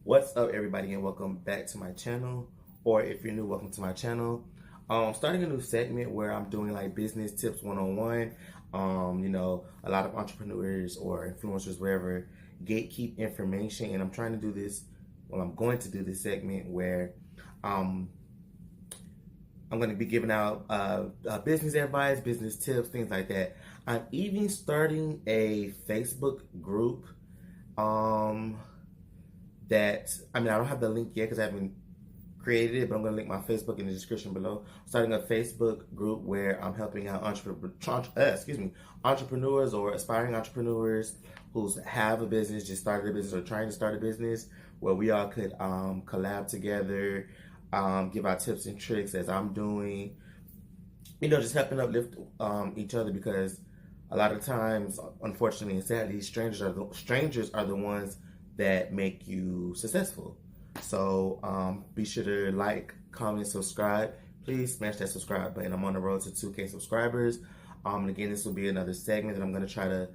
What's up, everybody, and welcome back to my channel. Or if you're new, welcome to my channel. Starting a new segment where I'm doing like business tips one-on-one. A lot of entrepreneurs or influencers, wherever, gatekeep information, and I'm trying to do this. Well, I'm going to do this segment where I'm going to be giving out business advice, business tips, things like that. I'm even starting a Facebook group. I don't have the link yet because I haven't created it, but I'm going to link my Facebook in the description below. Starting a Facebook group where I'm helping out entrepreneurs or aspiring entrepreneurs who have a business, just started a business or trying to start a business, where we all could collab together, give out tips and tricks as I'm doing, just helping uplift each other, because a lot of times, unfortunately and sadly, strangers are the ones that make you successful. So be sure to like, comment, subscribe. Please smash that subscribe button. I'm on the road to 2K subscribers. And again, this will be another segment that I'm going to try to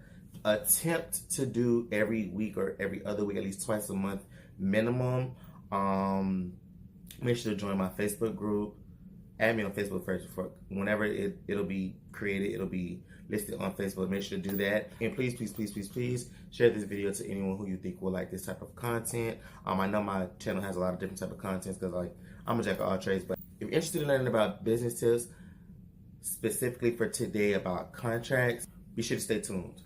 attempt to do every week or every other week, at least twice a month minimum. Make sure to join my Facebook group. Add me on Facebook first. Whenever it'll be created, it'll be listed on Facebook. Make sure to do that. And please, please, please, please, please share this video to anyone who you think will like this type of content. I know my channel has a lot of different type of contents because I'm a jack of all trades. But if you're interested in learning about business tips, specifically for today about contracts, be sure to stay tuned.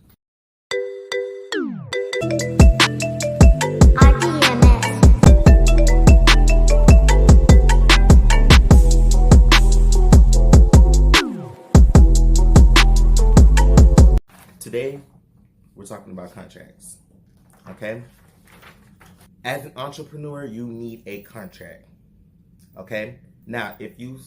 Today, we're talking about contracts, okay? As an entrepreneur, you need a contract, okay? Now, if you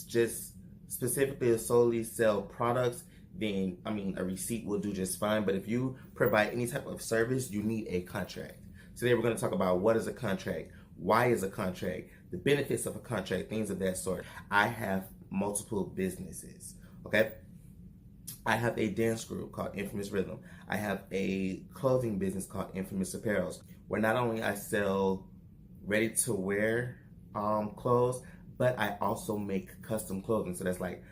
just specifically solely sell products, then, a receipt will do just fine. But if you provide any type of service, you need a contract. Today, we're going to talk about what is a contract, why is a contract, the benefits of a contract, things of that sort. I have multiple businesses, okay? I have a dance group called Infamous Rhythm. I have a clothing business called Infamous Apparels, where not only I sell ready-to-wear clothes, but I also make custom clothing. So that's like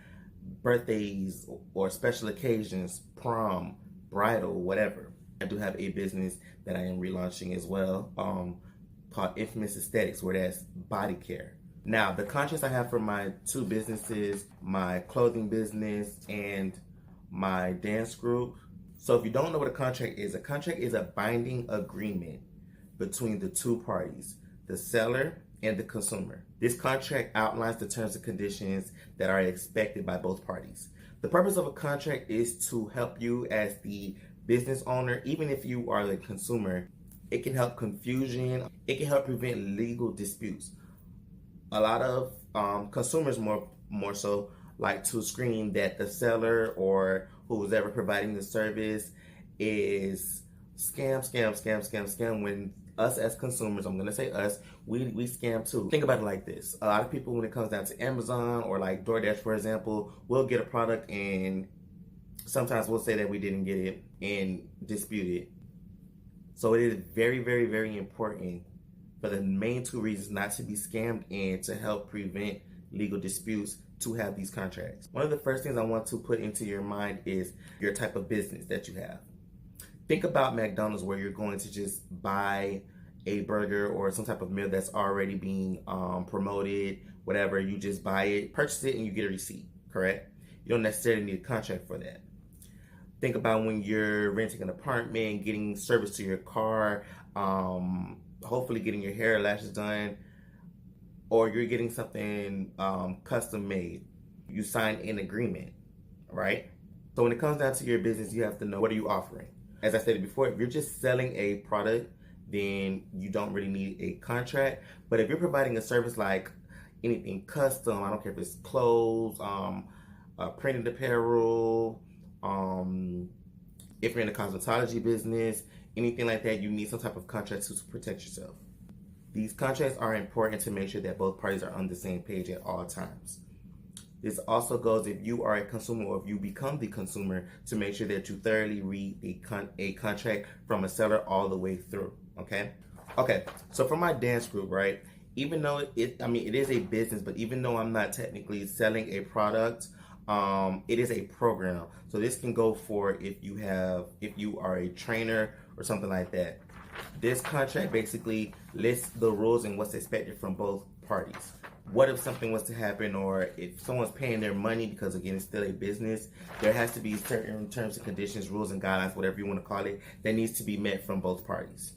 birthdays or special occasions, prom, bridal, whatever. I do have a business that I am relaunching as well, called Infamous Aesthetics, where that's body care. Now, the contracts I have for my two businesses, my clothing business and my dance group. So if you don't know what a contract is a binding agreement between the two parties, the seller and the consumer. This contract outlines the terms and conditions that are expected by both parties. The purpose of a contract is to help you as the business owner. Even if you are the consumer, it can help confusion. It can help prevent legal disputes. A lot of consumers more so like to scream that the seller or who's ever providing the service is scam, when us as consumers, I'm going to say us, we scam too. Think about it like this. A lot of people, when it comes down to Amazon or like DoorDash, for example, we'll get a product and sometimes we'll say that we didn't get it and dispute it. So it is very, very, very important for the main two reasons not to be scammed and to help prevent legal disputes to have these contracts. One of the first things I want to put into your mind is your type of business that you have. Think about McDonald's, where you're going to just buy a burger or some type of meal that's already being promoted, whatever. You just buy it, purchase it, and you get a receipt, correct? You don't necessarily need a contract for that. Think about when you're renting an apartment, getting service to your car, hopefully getting your hair or lashes done, or you're getting something custom made. You sign an agreement, right? So when it comes down to your business, you have to know, what are you offering? As I said before, if you're just selling a product, then you don't really need a contract. But if you're providing a service like anything custom, I don't care if it's clothes, printed apparel, if you're in the cosmetology business, anything like that, you need some type of contract to protect yourself. These contracts are important to make sure that both parties are on the same page at all times. This also goes if you are a consumer or if you become the consumer, to make sure that you thoroughly read a contract from a seller all the way through, okay? Okay, so for my dance group, right? Even though it is a business, but even though I'm not technically selling a product, it is a program. So this can go for if you are a trainer or something like that. This contract basically lists the rules and what's expected from both parties. What if something was to happen, or if someone's paying their money, because again, it's still a business, there has to be certain terms and conditions, rules and guidelines, whatever you want to call it, that needs to be met from both parties.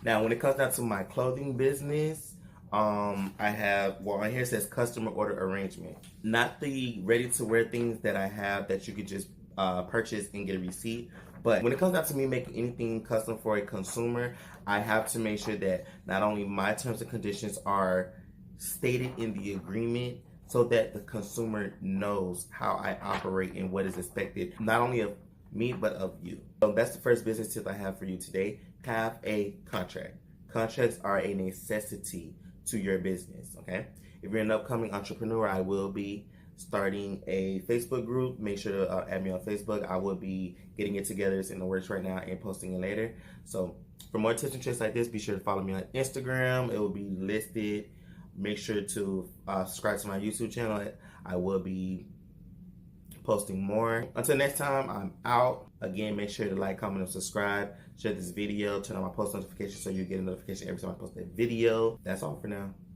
Now, when it comes down to my clothing business, I have, well, on here it says customer order arrangement. Not the ready to wear things that I have that you could just purchase and get a receipt. But when it comes down to me making anything custom for a consumer, I have to make sure that not only my terms and conditions are stated in the agreement, so that the consumer knows how I operate and what is expected, not only of me, but of you. So that's the first business tip I have for you today. Have a contract. Contracts are a necessity to your business, okay? If you're an upcoming entrepreneur, I will be starting a Facebook group. Make sure to add me on Facebook. I will be getting it together. It's in the works right now and posting it later. So for more tips and tricks like this, be sure to follow me on Instagram. It will be listed. Make sure to subscribe to my YouTube channel. I will be posting more. Until next time, I'm out. Again, make sure to like, comment, and subscribe. Share this video. Turn on my post notifications so you get a notification every time I post a video. That's all for now.